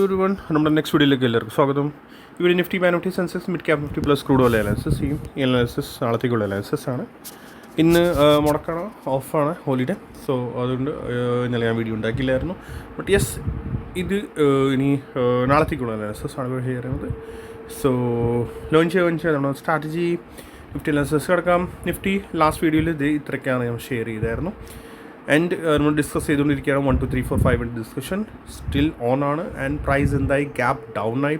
Everyone, നമ്മുടെ next വീഡിയോയിലേക്ക് എല്ലാവർക്കും സ്വാഗതം. ഇവിടെ Nifty bank Nifty Sensex mid cap Nifty plus crude oil analysis ചെയ്യും. ഈ അനാലിസിസ് നാളത്തേക്കുള്ള അനാലിസിസ് ആണ്. ഇന്ന് മുടക്കാണ്, ഓഫാണ്, ഹോളിഡേ. സോ അതുകൊണ്ട് ഇന്നലെ ഞാൻ വീഡിയോ ഉണ്ടാക്കിയില്ലായിരുന്നു. ബട്ട് യെസ്, ഇത് ഇനി നാളത്തേക്കുള്ള അനാലിസിസ് ആണ് ഷെയർ ചെയ്യുന്നത്. സോ ലോഞ്ച് നമ്മൾ സ്ട്രാറ്റജി നിഫ്റ്റി അനാലിസിസ് കിടക്കാം. നിഫ്റ്റി ലാസ്റ്റ് വീഡിയോയിൽ ഇത് ഇത്രയ്ക്കാണ് ഞാൻ ഷെയർ ചെയ്തായിരുന്നു. ആൻഡ് നമ്മൾ ഡിസ്കസ് ചെയ്തുകൊണ്ടിരിക്കുകയാണ് 1 2 3 4 5 ഡിസ്കഷൻ സ്റ്റിൽ ഓൺ ആണ്. ആൻഡ് പ്രൈസ് എന്തായി? ഗ്യാപ്പ് ഡൗൺ ആയി.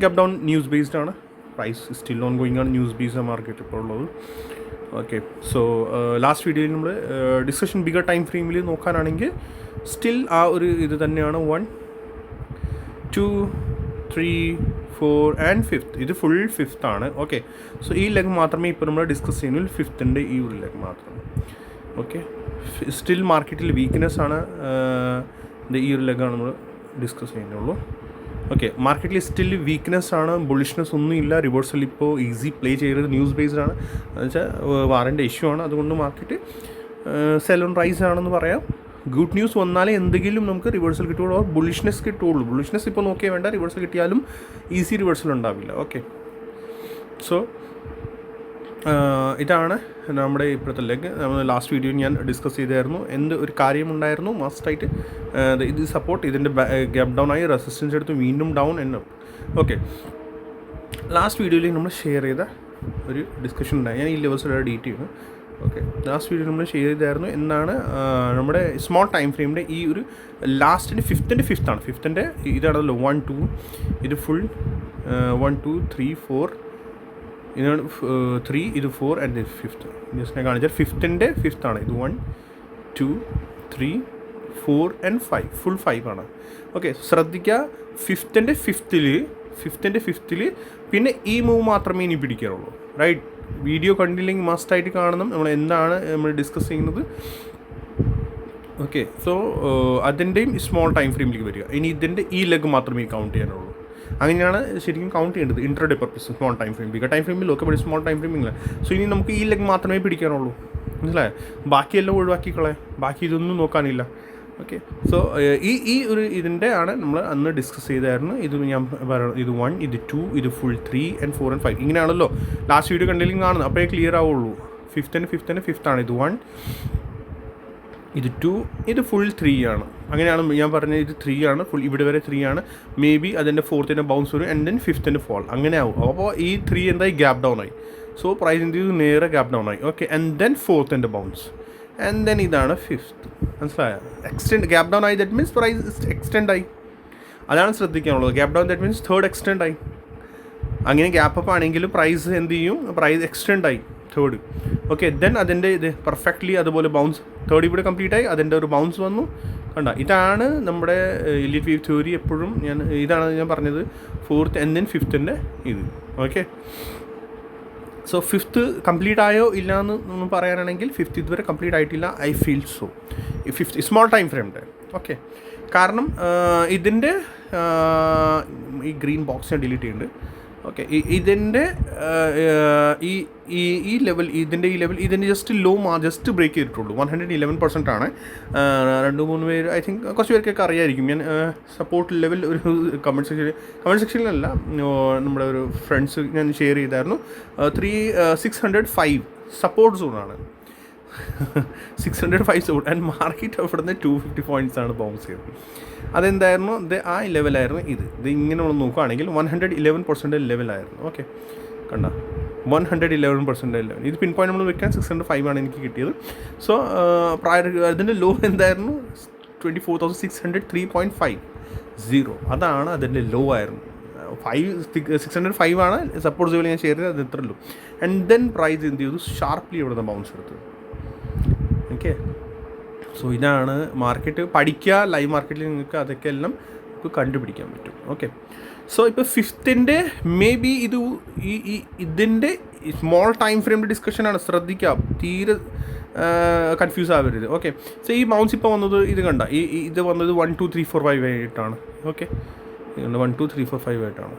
ഗ്യാപ്പ് ഡൗൺ ന്യൂസ് ബേസ്ഡ് ആണ്. പ്രൈസ് സ്റ്റിൽ ഓൺ ഗോയിങ് ആണ്. ന്യൂസ് ബേസ്ഡ് മാർക്കറ്റ് ഇപ്പോൾ ഉള്ളത്. ഓക്കെ, സോ ലാസ്റ്റ് വീഡിയോയിൽ നമ്മൾ ഡിസ്കഷൻ ബിഗർ ടൈം ഫ്രെയിമിൽ നോക്കാനാണെങ്കിൽ സ്റ്റിൽ ആ ഒരു ഇത് തന്നെയാണ്. 1 2 3 4 ആൻഡ് 5th. ഇത് ഫുൾ 5th ആണ്. ഓക്കെ, സോ ഈ ലെഗ് മാത്രമേ ഇപ്പോൾ നമ്മൾ ഡിസ്കസ് ചെയ്യുന്നുള്ളൂ. 5th ഈ ഒരു ലെഗ് മാത്രം. ഓക്കെ, സ്റ്റിൽ മാർക്കറ്റിൽ വീക്ക്നെസ് ആണ്. ഈ ഒരു ലെഗാണ് നമ്മൾ ഡിസ്കസ് ചെയ്യുന്നുള്ളൂ. ഓക്കെ, മാർക്കറ്റിൽ സ്റ്റിൽ വീക്ക്നെസ് ആണ്, ബുള്ളിഷ്നെസ് ഒന്നുമില്ല. റിവേഴ്സൽ ഇപ്പോൾ ഈസി പ്ലേ ചെയ്തത് ന്യൂസ് ബേസ്ഡ് ആണ്. എന്നുവെച്ചാൽ വാറൻ്റെ ഇഷ്യൂ ആണ്. അതുകൊണ്ട് മാർക്കറ്റ് സെൽ ഓൺ റൈസ് ആണെന്ന് പറയാം. ഗുഡ് ന്യൂസ് വന്നാലേ എന്തെങ്കിലും നമുക്ക് റിവേഴ്സൽ കിട്ടുകയുള്ളൂ, ബുള്ളിഷ്നെസ് കിട്ടുകയുള്ളൂ. ബുള്ളിഷ്നെസ് ഇപ്പോൾ നോക്കിയാൽ വേണ്ട, റിവേഴ്സൽ കിട്ടിയാലും ഈസി റിവേഴ്സൽ ഉണ്ടാവില്ല. ഓക്കെ, സോ ഇതാണ് നമ്മുടെ ഇപ്പോഴത്തെ ലെഗ്. നമ്മൾ ലാസ്റ്റ് വീഡിയോ ഞാൻ ഡിസ്കസ് ചെയ്തായിരുന്നു. ഒരു കാര്യമുണ്ടായിരുന്നു, മസ്റ്റായിട്ട് ഇത് സപ്പോർട്ട്, ഇതിൻ്റെ ഗ്യാപ്പ് ഡൗൺ ആയി, റെസിസ്റ്റൻസ് എടുത്ത് വീണ്ടും ഡൗൺ എന്നും. ഓക്കെ, ലാസ്റ്റ് വീഡിയോയിൽ നമ്മൾ ഷെയർ ചെയ്ത ഒരു ഡിസ്കഷൻ ഉണ്ടായി. ഞാൻ ഈ ലെവൽസിലുള്ള ഡീറ്റെയിൽ. ഓക്കെ, ലാസ്റ്റ് വീഡിയോ നമ്മൾ ഷെയർ ചെയ്തായിരുന്നു. എന്താണ് നമ്മുടെ സ്മോൾ ടൈം ഫ്രെയിമിൻ്റെ ഈ ഒരു ലാസ്റ്റിൻ്റെ 5th ആണ്. 5th ഇതാണല്ലോ 1 2, ഇത് ഫുൾ 1 2 3 4, ഇതാണ് 3, ഇത് 4 ആൻഡ് 5th. ജസ്റ്റ് ഞാൻ കാണിച്ചാൽ 5th ആണ്. ഇത് 1 2 3 4 ആൻഡ് 5, ഫുൾ 5 ആണ്. ഓക്കെ, ശ്രദ്ധിക്കുക, 5th പിന്നെ ഈ മൂവ് മാത്രമേ ഇനി പിടിക്കാറുള്ളൂ. റൈറ്റ്, വീഡിയോ കണ്ടില്ലെങ്കിൽ മസ്റ്റായിട്ട് കാണണം നമ്മൾ എന്താണ് നമ്മൾ ഡിസ്കസ് ചെയ്യുന്നത്. ഓക്കെ, സോ അതിൻ്റെയും സ്മോൾ ടൈം ഫ്രെയിമിലേക്ക് വരിക. ഇനി ഇതിൻ്റെ ഈ ലെഗ് മാത്രമേ കൗണ്ട് ചെയ്യാനുള്ളൂ. അങ്ങനെയാണ് ശരിക്കും കൗണ്ട് ചെയ്യേണ്ടത്. Intraday purpose small time frame, bigger time ഫ്രെയിമിൽ ഒക്കെ പഠിച്ച് സ്മോൾ ടൈം ഫ്രെയിമില്ല. സോ ഇനി നമുക്ക് ഈ ലെഗ് മാത്രമേ പിടിക്കാനുള്ളൂ. മനസ്സിലായോ? ബാക്കിയെല്ലാം ഒഴിവാക്കിക്കളെ, ബാക്കി ഇതൊന്നും നോക്കാനില്ല. ഓക്കെ, സോ ഈ ഒരു ഇതിൻ്റെ ആണ് നമ്മൾ അന്ന് ഡിസ്കസ് ചെയ്തായിരുന്നു. ഇത് ഞാൻ ഇത് 1, ഇത് 2, ഇത് ഫുൾ 3 ആൻഡ് 4 ആൻഡ് 5 ഇങ്ങനെയാണല്ലോ ലാസ്റ്റ് വീഡിയോ കണ്ടില്ലെങ്കിൽ കാണുന്നത്. അപ്പോഴേ ക്ലിയർ ആവുള്ളൂ. 5th ആണ്. ഇത് 1, ഇത് 2, ഇത് ഫുൾ 3 ആണ്. അങ്ങനെയാണ് ഞാൻ പറഞ്ഞത്. ഇത് 3 ആണ്, ഫുൾ ഇവിടെ വരെ 3 ആണ്. മേ ബി അതിൻ്റെ 4th ബൗൺസ് വരും ആൻഡ് ദെൻ 5th ഫോൾ. അങ്ങനെ ആവും. അപ്പോൾ ഈ 3 എന്തായി? ഗ്യാപ്പ് ഡൗൺ ആയി. സോ പ്രൈസ് എന്ത് ചെയ്തു? നേരെ ഗ്യാപ്പ് ഡൗൺ ആയി. Okay, and then 4th bounce and then ഇതാണ് 5th. മനസ്സിലായോ? ഗ്യാപ്പ് ഡൗൺ ആയി, ദറ്റ് മീൻസ് പ്രൈസ് എക്സ്റ്റെൻഡ് ആയി. അതാണ് ശ്രദ്ധിക്കാനുള്ളത്. Gap down that means 3rd extend ആയി. അങ്ങനെ ഗ്യാപ്പ് അപ്പ് ആണെങ്കിലും പ്രൈസ് എന്ത് ചെയ്യും? പ്രൈസ് എക്സ്റ്റെൻഡ് ആയി 3rd. ഓക്കെ, ദെൻ അതിൻ്റെ ഇത് പെർഫെക്റ്റ്ലി അതുപോലെ ബൗൺസ് 3rd ഇവിടെ കംപ്ലീറ്റ് ആയി, അതിൻ്റെ ഒരു ബൗൺസ് വന്നു. കണ്ട, ഇതാണ് നമ്മുടെ എലിറ്റ് വേവ് തിയറി. എപ്പോഴും ഇതാണ് ഞാൻ പറഞ്ഞത്. 4th ആൻഡ് ദെൻ 5th ഇത്. ഓക്കെ, സോ 5th കംപ്ലീറ്റ് ആയോ ഇല്ല എന്ന് നമ്മൾ പറയാനാണെങ്കിൽ 5th ഇതുവരെ കംപ്ലീറ്റ് ആയിട്ടില്ല. I feel so. ഈ 5th സ്മോൾ ടൈം ഫ്രെയിമിൻ്റെ. ഓക്കെ, കാരണം ഇതിൻ്റെ ഈ ഗ്രീൻ ബോക്സ് ഞാൻ ഡിലീറ്റ് ചെയ്യുന്നുണ്ട്. ഓക്കെ, ഇതിൻ്റെ ഈ ലെവൽ, ഇതിൻ്റെ ജസ്റ്റ് ബ്രേക്ക് ചെയ്തിട്ടുള്ളൂ. 111% ആണ്. 2-3 പേര്, ഐ തിങ്ക് കുറച്ച് പേർക്കൊക്കെ അറിയായിരിക്കും. ഞാൻ സപ്പോർട്ട് ലെവൽ ഒരു കമൻറ്റ് സെക്ഷനിലല്ല, നമ്മുടെ ഒരു ഫ്രണ്ട്സ് ഞാൻ ഷെയർ ചെയ്തായിരുന്നു. 605 സപ്പോർട്ട് സോണാണ്. 605 സോൺ ആൻഡ് മാർക്കറ്റ് അവിടെ നിന്ന് 250 പോയിൻറ്റ്സ് ആണ് ബൗൺസ് ചെയ്തത്. അതെന്തായിരുന്നു? ആ ലെവലായിരുന്നു. ഇത് ഇങ്ങനെ നമ്മൾ നോക്കുകയാണെങ്കിൽ 111% ലെവലായിരുന്നു. ഓക്കെ, കണ്ട, 111% ലെവൽ. ഇത് പിൻ പോയിന്റ് നമ്മൾ വെക്കാൻ 605 ആണ് എനിക്ക് കിട്ടിയത്. സോ അതിൻ്റെ ലോ എന്തായിരുന്നു? 24,603.50. അതാണ് അതിൻ്റെ ലോ ആയിരുന്നു. 605 ആണ് സപ്പോർട്ട് സോണിൽ ഞാൻ ഷെയർ ചെയ്തത്. അത് ഇത്ര ലോ. ആൻഡ് ദെൻ പ്രൈസ് എന്ത് ചെയ്തു? ഷാർപ്ലി ഇവിടെ നിന്ന് ബൗൺസ് എടുത്തത്. ഓക്കെ, സോ ഇതാണ് മാർക്കറ്റ്. പഠിക്കുക, ലൈവ് മാർക്കറ്റിൽ നിങ്ങൾക്ക് അതൊക്കെ എല്ലാം നമുക്ക് കണ്ടുപിടിക്കാൻ പറ്റും. ഓക്കെ, സോ ഇപ്പോൾ 5th മേ ബി ഇതിൻ്റെ സ്മോൾ ടൈം ഫ്രെയിമിൻ്റെ ഡിസ്കഷനാണ്. ശ്രദ്ധിക്കുക, തീരെ കൺഫ്യൂസ് ആവരുത്. ഓക്കെ, സോ ഈ ബൗൺസ് ഇപ്പോൾ വന്നത് ഇത് കണ്ട, ഇത് വന്നത് 1 2 3 4 5 ആയിട്ടാണ്. ഓക്കെ, 1 2 3 4 5 ആയിട്ടാണ്.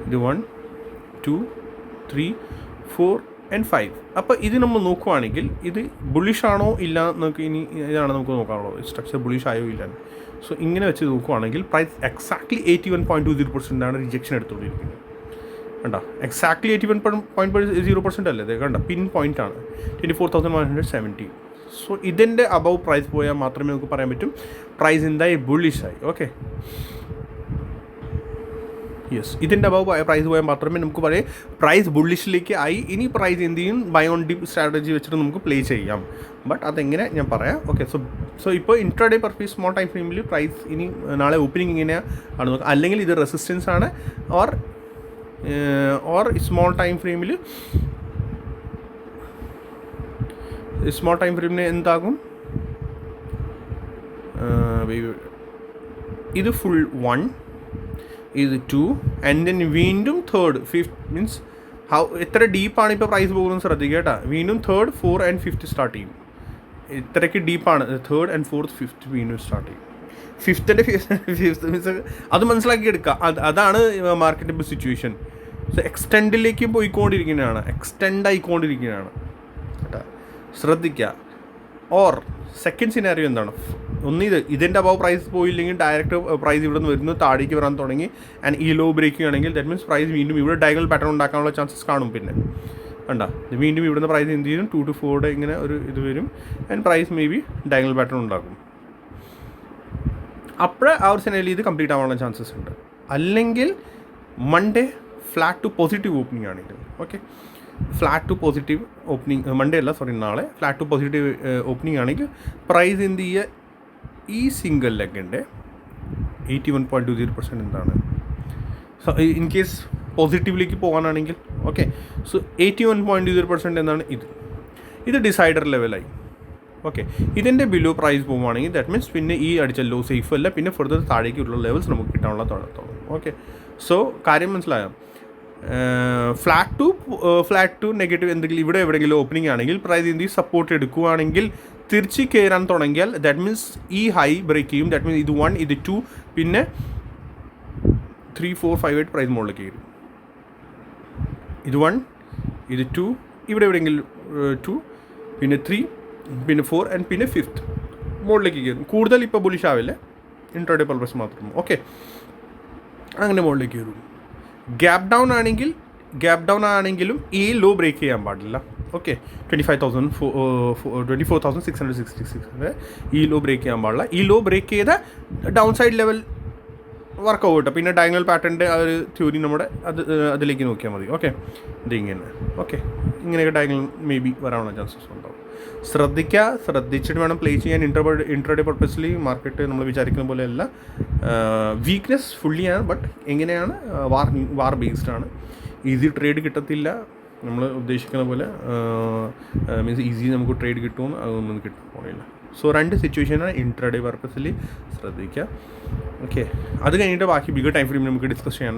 ഇത് 1 2 3 4 ആൻഡ് 5. അപ്പോൾ ഇത് നമ്മൾ നോക്കുവാണെങ്കിൽ ഇത് ബുള്ളിഷ് ആണോ ഇല്ല എന്നൊക്കെ ഇനി ഇതാണ് നമുക്ക് നോക്കാനുള്ളത്, സ്ട്രക്ചർ ബുള്ളിഷ് ആയോ ഇല്ല. സോ ഇങ്ങനെ വെച്ച് നോക്കുവാണെങ്കിൽ പ്രൈസ് എക്സാക്ട്ലി 81.20% ആണ് റിജക്ഷൻ എടുത്തുകൊണ്ടിരിക്കുന്നത്. കണ്ടോ, എക്സാക്ട്ലി 81.0% അല്ലേ ഇത്, കണ്ട പിൻ പോയിൻ്റ് ആണ് 24,170. സോ ഇതിൻ്റെ അബവ് പ്രൈസ് പോയാൽ മാത്രമേ നമുക്ക് പറയാൻ പറ്റും പ്രൈസ് എന്തായി ബുള്ളിഷായി. ഓക്കെ, യെസ്, ഇതിൻ്റെ അബവ് പ്രൈസ് പോയാൽ മാത്രമേ നമുക്ക് പറയാം പ്രൈസ് ബുള്ളിഷിലേക്ക് ആയി. ഇനി പ്രൈസ് എന്ത് ചെയ്യും, ബൈ ഓൺ ഡിപ്പ് സ്ട്രാറ്റജി വെച്ചിട്ട് നമുക്ക് പ്ലേ ചെയ്യാം. ബട്ട് അതെങ്ങനെ ഞാൻ പറയാം. ഓക്കെ, സോ ഇപ്പോൾ ഇൻട്രാഡേ പർപ്പസ് സ്മോൾ ടൈം ഫ്രെയിമിൽ പ്രൈസ് ഇനി നാളെ ഓപ്പണിംഗ് ഇങ്ങനെയാണ് നോക്കുക, അല്ലെങ്കിൽ ഇത് റെസിസ്റ്റൻസ് ആണ്, ഓർ സ്മോൾ ടൈം ഫ്രെയിമിൽ എന്താകും, ഇത് ഫുൾ 1, ഇത് 2, ആൻഡ് ദെൻ വീണ്ടും 3rd 5th മീൻസ് എത്ര ഡീപ്പാണ് ഇപ്പോൾ പ്രൈസ് പോകുന്നത് ശ്രദ്ധിക്കുക കേട്ടോ. വീണ്ടും 3rd 4th and 5th start ചെയ്യും. ഇത്രയ്ക്ക് ഡീപ്പാണ് 3rd and 4th 5th വീണ്ടും സ്റ്റാർട്ട് ചെയ്യും. 5th മീൻസ് അത് മനസ്സിലാക്കി എടുക്കുക. അതാണ് മാർക്കറ്റ് സിറ്റുവേഷൻ. സോ എക്സ്റ്റെൻഡിലേക്ക് എക്സ്റ്റെൻഡ് ആയിക്കൊണ്ടിരിക്കുകയാണ് കേട്ടോ, ശ്രദ്ധിക്കുക. ഓർ സെക്കൻഡ് സിനാരിയോ എന്താണ്, ഇതിൻ്റെ അബവ് പ്രൈസ് പോയില്ലെങ്കിൽ ഡയറക്റ്റ് പ്രൈസ് ഇവിടെ നിന്ന് വരുന്നു, താഴേക്ക് വരാൻ തുടങ്ങി ആൻഡ് ഈ ലോ ബ്രേക്കിംഗ് ആണെങ്കിൽ ദാറ്റ് മീൻസ് പ്രൈസ് വീണ്ടും ഇവിടെ ഡയഗണൽ പാറ്റേൺ ഉണ്ടാക്കാനുള്ള ചാൻസസ് കാണും. പിന്നെ കണ്ട വീണ്ടും ഇവിടുന്ന് പ്രൈസ് എന്ത് ചെയ്യും 2 to 4 ഇങ്ങനെ ഒരു ഇത് വരും and price may be diagonal pattern ഉണ്ടാക്കും. അപ്പോഴേ ആ ഒരു സിനാരിയോയിൽ ഇത് കംപ്ലീറ്റ് ആവാനുള്ള ചാൻസസ് ഉണ്ട്. അല്ലെങ്കിൽ Monday flat to positive opening ആണെങ്കിൽ, okay, flat to positive opening Monday അല്ല സോറി നാളെ ഫ്ലാറ്റ് ടു പോസിറ്റീവ് ഓപ്പണിംഗ് ആണെങ്കിൽ പ്രൈസ് എന്ത് ചെയ്യുക, ഈ സിംഗിൾ ലെഗിൻ്റെ 81.20% എന്താണ്, ഇൻ കേസ് പോസിറ്റീവിലേക്ക് പോകാനാണെങ്കിൽ. ഓക്കെ, സോ 81.20% എന്താണ് ഇത് ഡിസൈഡർ ലെവലായി. ഓക്കെ, ഇതിൻ്റെ ബിലോ പ്രൈസ് പോകുകയാണെങ്കിൽ ദാറ്റ് മീൻസ് പിന്നെ ഈ അടിച്ച ലോ സേഫ് അല്ല, പിന്നെ ഫർദർ താഴേക്കുള്ള ലെവൽസ് നമുക്ക് കിട്ടാനുള്ള തുടങ്ങും. ഓക്കെ, സോ കാര്യം മനസ്സിലായോ. ഫ്ലാറ്റ് ടു നെഗറ്റീവ് എന്തെങ്കിലും ഇവിടെ എവിടെയെങ്കിലും ഓപ്പണിംഗ് ആണെങ്കിൽ പ്രൈസ് എന്ത് സപ്പോർട്ട് എടുക്കുകയാണെങ്കിൽ തിരിച്ച് കയറാൻ തുടങ്ങിയാൽ ദാറ്റ് മീൻസ് ഈ ഹൈ ബ്രേക്ക് ചെയ്യും. ദാറ്റ് മീൻസ് ഇത് 1, ഇത് 2, പിന്നെ 3, 4, 5, 8 പ്രൈസ് മുകളിലേക്ക് കയറും. ഇത് 1, ഇത് 2, ഇവിടെ എവിടെയെങ്കിലും 2, പിന്നെ 3, പിന്നെ 4 ആൻഡ് പിന്നെ 5th മുകളിലേക്ക് കയറും. കൂടുതൽ ഇപ്പോൾ ബുള്ളിഷ് ആവില്ല, ഇൻട്രാഡേ പർപ്പസ് മാത്രം. ഓക്കെ, അങ്ങനെ മുകളിലേക്ക് കയറും. ഗ്യാപ്പ് ഡൗൺ ആണെങ്കിലും ഈ ലോ ബ്രേക്ക് ചെയ്യാൻ പാടില്ല. ഓക്കെ, 24,666 ഈ ലോ ബ്രേക്ക് ചെയ്യാൻ പാടില്ല. ഈ ലോ ബ്രേക്ക് ചെയ്ത ഡൗൺ സൈഡ് ലെവൽ വർക്കൗട്ട്, പിന്നെ ഡയഗണൽ പാറ്റേണിൻ്റെ ആ ഒരു തിയറി നമ്മുടെ അതിലേക്ക് നോക്കിയാൽ മതി. ഓക്കെ, ഇതിങ്ങനെ ഓക്കെ, ഇങ്ങനെയൊക്കെ ഡയഗണൽ മേ ബി വരാനുള്ള ചാൻസസ് ഉണ്ടാവും. ശ്രദ്ധിച്ചിട്ട് വേണം പ്ലേ ചെയ്യാൻ. ഇൻട്രാഡേ പർപ്പസിൽ മാർക്കറ്റ് നമ്മൾ വിചാരിക്കുന്ന പോലെയല്ല, വീക്ക്നെസ് ഫുള്ളിയാണ്. ബട്ട് എങ്ങനെയാണ്, വാർ ബേസ്ഡ് ആണ്. ഈസി ട്രേഡ് കിട്ടത്തില്ല നമ്മൾ ഉദ്ദേശിക്കുന്ന പോലെ, മീൻസ് ഈസി നമുക്ക് ട്രേഡ് കിട്ടുമെന്ന് അതൊന്നും കിട്ടാൻ പോണില്ല. സോ 2 സിറ്റുവേഷനാണ് ഇൻട്രാഡേ പർപ്പസിൽ ശ്രദ്ധിക്കുക. ഓക്കെ, അത് കഴിഞ്ഞിട്ട് ബാക്കി ബിഗർ ടൈം ഫ്രെയിം നമുക്ക് ഡിസ്കസ് ചെയ്യാൻ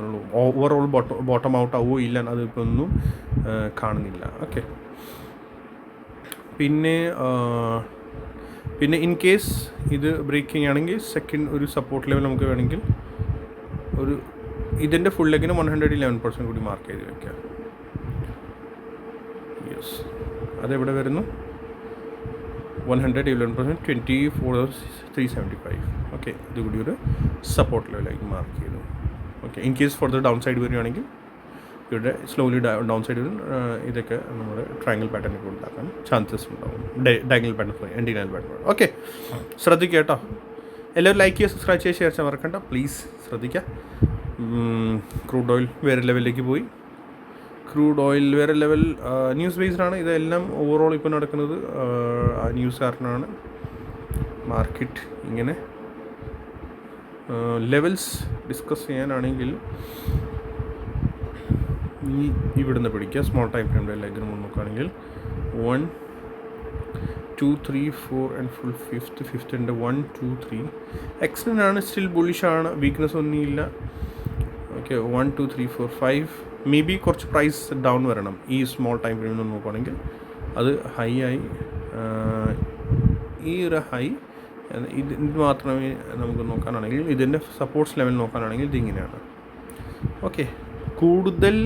ഉള്ളൂ. ഓവറോൾ ബോട്ടം ഔട്ട് ആവുമോ ഇല്ല അതിപ്പോൾ ഒന്നും കാണുന്നില്ല. ഓക്കെ, പിന്നെ ഇൻ കേസ് ഇത് ബ്രേക്കിംഗ് ആണെങ്കിൽ സെക്കൻഡ് ഒരു സപ്പോർട്ട് ലെവൽ നമുക്ക് വേണമെങ്കിൽ ഇതിൻ്റെ ഫുൾ ലെഗിന് 111% കൂടി മാർക്ക് ചെയ്ത് വയ്ക്കാം. യെസ്, അതെവിടെ വരുന്നു 111%, 24,375. ഓക്കെ, ഇത് കൂടി ഒരു സപ്പോർട്ട് ലെവലായി മാർക്ക് ചെയ്തു. Okay, in case for the Dawn side വരികയാണെങ്കിൽ ഇവിടെ സ്ലോലി ഡൗൺ സൈഡ് വരും. ഇതൊക്കെ നമ്മുടെ ട്രയാങ്കിൾ പാറ്റേണൊക്കെ ഉണ്ടാക്കാൻ ചാൻസസ് ഉണ്ടാവും. ഡയഗണൽ പാറ്റേൺ, എൻഡിനൽ പാറ്റേൺ. ഓക്കെ, ശ്രദ്ധിക്കുക കേട്ടോ. എല്ലാവരും ലൈക്ക് ചെയ്യുക, സബ്സ്ക്രൈബ് ചെയ്യുക, ഷെയർ ചെയ്യാൻ മറക്കണ്ട പ്ലീസ്. ശ്രദ്ധിക്കുക. ക്രൂഡ് ഓയിൽ വേറെ ലെവലിലേക്ക് പോയി. ക്രൂഡ് ഓയിൽ വേറെ ലെവൽ ന്യൂസ് ബേസ്ഡ് ആണ്. ഇതെല്ലാം ഓവറോൾ ഇപ്പോൾ നടക്കുന്നത് ന്യൂസ് കാരണമാണ്. മാർക്കറ്റ് ഇങ്ങനെ ലെവൽസ് ഡിസ്കസ് ചെയ്യാനാണെങ്കിൽ ഇവിടുന്ന് പിടിക്കുക. സ്മോൾ ടൈം ഫ്രെയിമിൻ്റെ ലെഗിന് നോക്കുകയാണെങ്കിൽ 1, 2, 3, 4 ആൻഡ് ഫുൾ 5th 1, 2, 3 എക്സ്റ്റൻഡാണ്. സ്റ്റിൽ ബുള്ളിഷാണ്, വീക്ക്നെസ് ഒന്നുമില്ല. ഓക്കെ, 1, 2, 3, 4, 5 മേ ബി കുറച്ച് പ്രൈസ് ഡൗൺ വരണം. ഈ സ്മോൾ ടൈം ഫ്രെയിമിൽ നിന്ന് നോക്കുകയാണെങ്കിൽ അത് ഹൈ ആയി, ഈ ഒരു ഹൈ ഇത് മാത്രമേ നമുക്ക് നോക്കാനാണെങ്കിൽ, ഇതിൻ്റെ സപ്പോർട്ട്സ് ലെവൽ നോക്കാനാണെങ്കിൽ ഇതിങ്ങനെയാണ്. ഓക്കെ, കൂടുതൽ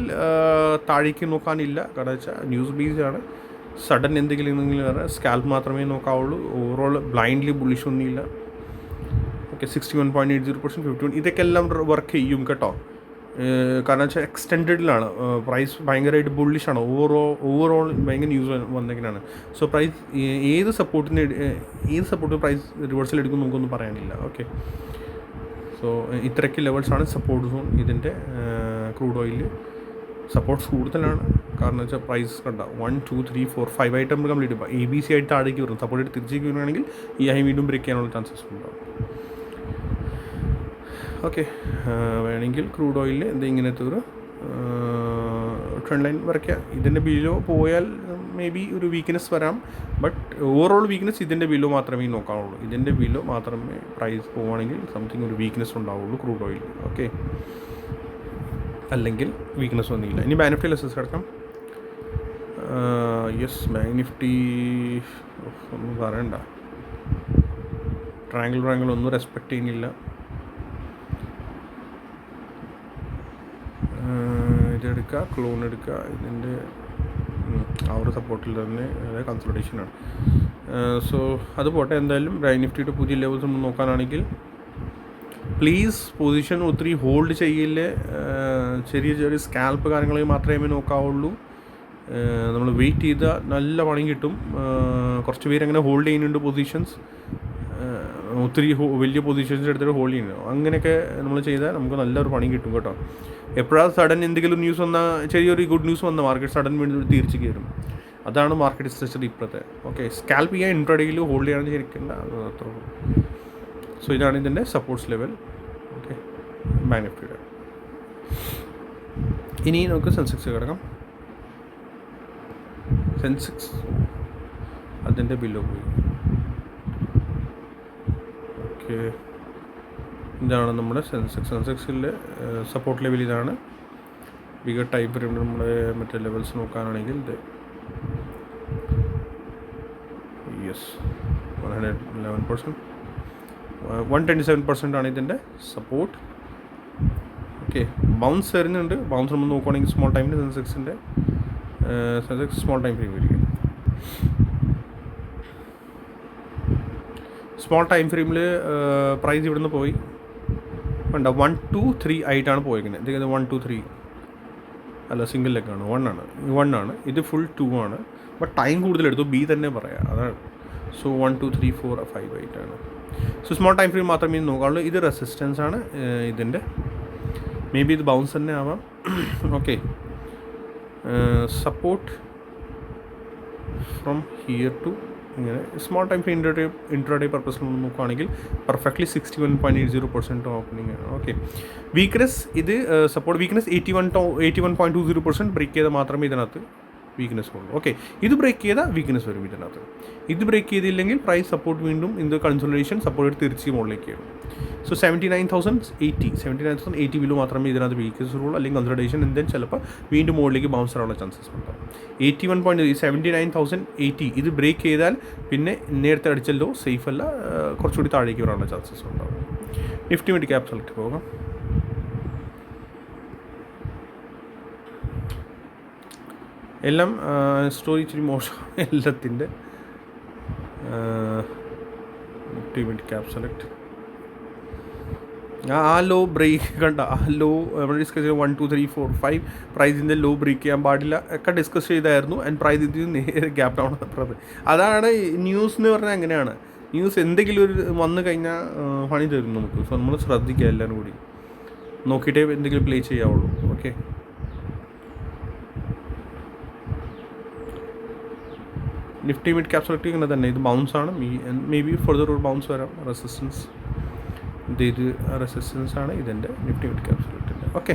താഴേക്ക് നോക്കാനില്ല, കാരണം വെച്ചാൽ ന്യൂസ് ബേസ്ഡ് ആണ്. സഡൻ എന്തെങ്കിലും വേറെ സ്കാൽപ്പ് മാത്രമേ നോക്കാവുള്ളൂ. ഓവറോൾ ബ്ലൈൻഡ്ലി ബുള്ളിഷ് ഒന്നുമില്ല. ഓക്കെ, 61.80%, 51 ഇതൊക്കെ എല്ലാം വർക്ക് ചെയ്യും കേട്ടോ. കാരണം വെച്ചാൽ എക്സ്റ്റെൻഡിലാണ് പ്രൈസ്, ഭയങ്കരമായിട്ട് ബുള്ളിഷാണ്. ഓവറോൾ ഭയങ്കര ന്യൂസ് വന്നേക്കാണ്. സോ പ്രൈസ് ഏത് സപ്പോർട്ട് പ്രൈസ് റിവേഴ്സൽ എടുക്കും നമുക്കൊന്നും പറയാനില്ല. ഓക്കെ, സോ ഇത്രയ്ക്ക് ലെവൽസാണ് സപ്പോർട്ട് സോൺ. ഇതിൻ്റെ ക്രൂഡ് ഓയിൽ സപ്പോർട്ട്സ് കൂടുതലാണ്, കാരണം വെച്ചാൽ പ്രൈസ് കണ്ട 1 2 3 4 5 ആയിട്ട് നമ്മൾ കംപ്ലീറ്റ് ഇപ്പോൾ ABC ആയിട്ട് താഴേക്ക് വരും. സപ്പോർട്ട് ആയിട്ട് തിരിച്ചേക്ക് വരികയാണെങ്കിൽ ഈ ഹൈ വീണ്ടും ബ്രേക്ക് ചെയ്യാനുള്ള ചാൻസസ് ഉണ്ടാവും. ഓക്കെ, വേണമെങ്കിൽ ക്രൂഡ് ഓയിലിൽ ഇങ്ങനത്തെ ഒരു ട്രെൻഡ് ലൈൻ വരയ്ക്കുക. ഇതിൻ്റെ ബിലോ പോയാൽ മേ ബി ഒരു വീക്ക്നെസ് വരാം, ബട്ട് ഓവറോൾ വീക്ക്നെസ് ഇതിൻ്റെ ബിലോ മാത്രമേ നോക്കാവുള്ളൂ. ഇതിൻ്റെ ബിലോ മാത്രമേ പ്രൈസ് പോവുകയാണെങ്കിൽ സംതിങ് ഒരു വീക്ക്നെസ് ഉണ്ടാവുള്ളൂ ക്രൂഡ് ഓയിൽ. ഓക്കെ, അല്ലെങ്കിൽ വീക്ക്നെസ് ഒന്നുമില്ല. ഇനി ബാങ്ക് നിഫ്റ്റി ലെസ്സസ് കിടക്കാം. യെസ്, ബാങ്ക് നിഫ്റ്റി ഒന്നും പറയണ്ട, ട്രയാങ്കിൾ ഒന്നും റെസ്പെക്റ്റ് ചെയ്യുന്നില്ല. ഇതെടുക്കുക, ക്ലോൺ എടുക്കുക, ഇതിൻ്റെ ആ ഒരു സപ്പോർട്ടിൽ തന്നെ കൺസൾട്ടേഷനാണ്. സോ അത് പോട്ടെ. എന്തായാലും ബാങ്ക് നിഫ്റ്റിയുടെ പുതിയ ലെവൽസ് നമ്മൾ നോക്കാനാണെങ്കിൽ പ്ലീസ് പൊസിഷൻ ഒത്തിരി ഹോൾഡ് ചെയ്യില്ലേ. ചെറിയ സ്കാൽപ്പ് കാര്യങ്ങളിൽ മാത്രമേ നോക്കാവുള്ളൂ. നമ്മൾ വെയിറ്റ് ചെയ്താൽ നല്ല പണി കിട്ടും. കുറച്ച് പേര് അങ്ങനെ ഹോൾഡ് ചെയ്യുന്നുണ്ട് പൊസിഷൻസ്, ഒത്തിരി വലിയ പൊസിഷൻസ് എടുത്തിട്ട് ഹോൾഡ് ചെയ്യുന്നുണ്ട്. അങ്ങനെയൊക്കെ നമ്മൾ ചെയ്താൽ നമുക്ക് നല്ലൊരു പണി കിട്ടും കേട്ടോ. എപ്പോഴാണ് സഡൻ എന്തെങ്കിലും ന്യൂസ് വന്നാൽ, ചെറിയൊരു ഗുഡ് ന്യൂസ് വന്നാൽ മാർക്കറ്റ് സഡൻ വേണ്ടി തിരിച്ച് കയറും. അതാണ് മാർക്കറ്റ് സ്ട്രക്ചർ ഇപ്പോഴത്തെ. ഓക്കെ, സ്കാൽപ്പ് ചെയ്യാൻ ഇൻട്രാഡേയിൽ ഹോൾഡ് ചെയ്യാൻ ശരിക്കണ്ട, അത്ര. സോ ഇതാണ് ഇതിൻ്റെ സപ്പോർട്ട്സ് ലെവൽ. ഓക്കെ, ബാങ്ക് നിഫ്റ്റിയുടെ. ഇനി നമുക്ക് സെൻസെക്സ് കിടക്കാം. സെൻസെക്സ് അതിൻ്റെ ബില്ലോ പോയി. ഓക്കെ, ഇതാണ് നമ്മുടെ സെൻസെക്സിലെ സപ്പോർട്ട് ലെവൽ. ഇതാണ് ബിഗർ ടൈപ്പ് ഫ്രെയിം. നമ്മുടെ മറ്റേ ലെവൽസ് നോക്കാനാണെങ്കിൽ ഇത് യെസ് 111%, 127% ആണ് ഇതിൻ്റെ സപ്പോർട്ട്. ഓക്കെ, ബൗൺസ് വരുന്നുണ്ട്. ബൗൺസ് നമ്മൾ നോക്കുകയാണെങ്കിൽ സ്മോൾ ടൈമിൽ സെൻസെക്സ് സ്മോൾ ടൈം ഫ്രെയിം വരിക. സ്മോൾ ടൈം ഫ്രെയിമിൽ പ്രൈസ് ഇവിടുന്ന് പോയി വേണ്ട 1 2 3 ആയിട്ടാണ് പോയിരിക്കുന്നത്. ഇത് 1 2 3 അല്ല, സിംഗിൾ ലെഗാണ്, 1 ആണ്. ഇത് ഫുൾ 2 ആണ്, ബട്ട് ടൈം കൂടുതലെടുത്തു, ബി തന്നെ പറയാം, അതാണ്. സോ 1 2 3 4 5 ആയിട്ടാണ്. സോ സ്മോൾ ടൈം ഫ്രെയിം മാത്രമേ നോക്കാവുള്ളൂ. ഇത് റെസിസ്റ്റൻസ് ആണ് ഇതിൻ്റെ. മേ ബി ഇത് ബൗൺസ് തന്നെ ആവാം. Okay, support from here to ഇങ്ങനെ സ്മോൾ ടൈം ഫ്രെയിം ഇൻട്രാഡേ പർപ്പസിൽ നോക്കുകയാണെങ്കിൽ പെർഫെക്റ്റ്ലി 61.80% ഓപ്പണിംഗ് ആണ്. ഓക്കെ, വീക്ക്നെസ് ഇത് സപ്പോർട്ട് വീക്ക്നെസ് 81.20% ബ്രേക്ക് ചെയ്താൽ മാത്രമേ ഇതിനകത്ത് വീക്ക്നെസ് ഉള്ളൂ. ഓക്കെ, ഇത് ബ്രേക്ക് ചെയ്താൽ വീക്ക്നെസ് വരും ഇതിനകത്ത്. ഇത് ബ്രേക്ക് ചെയ്തില്ലെങ്കിൽ പ്രൈസ് സപ്പോർട്ട് വീണ്ടും ഇത് കൺസോളിഡേഷൻ സപ്പോർട്ട് തിരിച്ച് മുകളിലേക്ക് വരും. സോ 79,080 ബിലോ മാത്രമേ ഇതിനകത്ത് വീക്ക്നെസ് ഉള്ളൂ, അല്ലെങ്കിൽ കൺസോളിഡേഷൻ എന്തെങ്കിലും ചിലപ്പോൾ വീണ്ടും മുകളിലേക്ക് ബൗൺസ് ആവാനുള്ള ചാൻസസ് ഉണ്ടാവും. 79,080 ഇത് ബ്രേക്ക് ചെയ്താൽ പിന്നെ നേരത്തെ അടിച്ചല്ലോ സേഫ് അല്ല, കുറച്ചുകൂടി താഴേക്ക് വരാനുള്ള ചാൻസസ് ഉണ്ടാവും. നിഫ്റ്റി മിഡ് ക്യാപ് സെലക്ട് പോകാം. എല്ലാം സ്റ്റോറി ഇച്ചിരി മോശം എല്ലാത്തിൻ്റെ. Nifty mid cap select. ആ ലോ ബ്രേക്ക് കണ്ട, ആ ലോ നമ്മൾ ഡിസ്കസ് ചെയ്ത് 1 2 3 4 5 പ്രൈസിൻ്റെ ലോ ബ്രേക്ക് ചെയ്യാൻ പാടില്ല ഒക്കെ ഡിസ്കസ് ചെയ്തായിരുന്നു. ആൻഡ് പ്രൈസ് ഇതിൽ നേരെ ഗ്യാപ്പ് ഡൗൺ നടത്തുന്നത്. അതാണ് ന്യൂസ് എന്ന് പറഞ്ഞാൽ അങ്ങനെയാണ്. ന്യൂസ് എന്തെങ്കിലും ഒരു വന്നു കഴിഞ്ഞാൽ പണി തരും നമുക്ക്. സോ നമ്മൾ ശ്രദ്ധിക്കുക, എല്ലാവരും കൂടി നോക്കിയിട്ടേ എന്തെങ്കിലും പ്ലേ ചെയ്യാവുള്ളൂ. Okay, Nifty mid cap select ഇങ്ങനെ തന്നെ. ഇത് ബൗൺസ് ആണ്, മേ ബി ഫർദർ ഒരു ബൗൺസ് വരാം. റെസിസ്റ്റൻസ് ഇത് റെസിസ്റ്റൻസ് ആണ് ഇതിൻ്റെ നിഫ്റ്റി മിഡ് ക്യാപ് സെലക്ടിൻ്റെ. ഓക്കെ,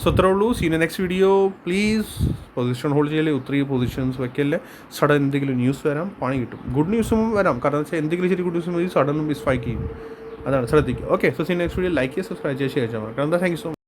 സോ അത്രേ ഉള്ളൂ. Seen next video. Please position hold ചെയ്യല്ലേ, ഒത്തിരി പൊസിഷൻസ് വയ്ക്കല്ലേ. സഡൻ എന്തെങ്കിലും ന്യൂസ് വരാം, പണി കിട്ടും. ഗുഡ് ന്യൂസും വരാം, കാരണം വെച്ചാൽ എന്തെങ്കിലും ശരി ഗുഡ് ന്യൂസും സഡൻ സ്പൈക്ക് ചെയ്യും. അതാണ് ശ്രദ്ധിക്കുക. Okay, so seen next video. Like ചെയ്യുക, സബ്സ്ക്രൈബ് ചെയ്യുക, ഷെയർ ചെയ്യാം. Thank you so much.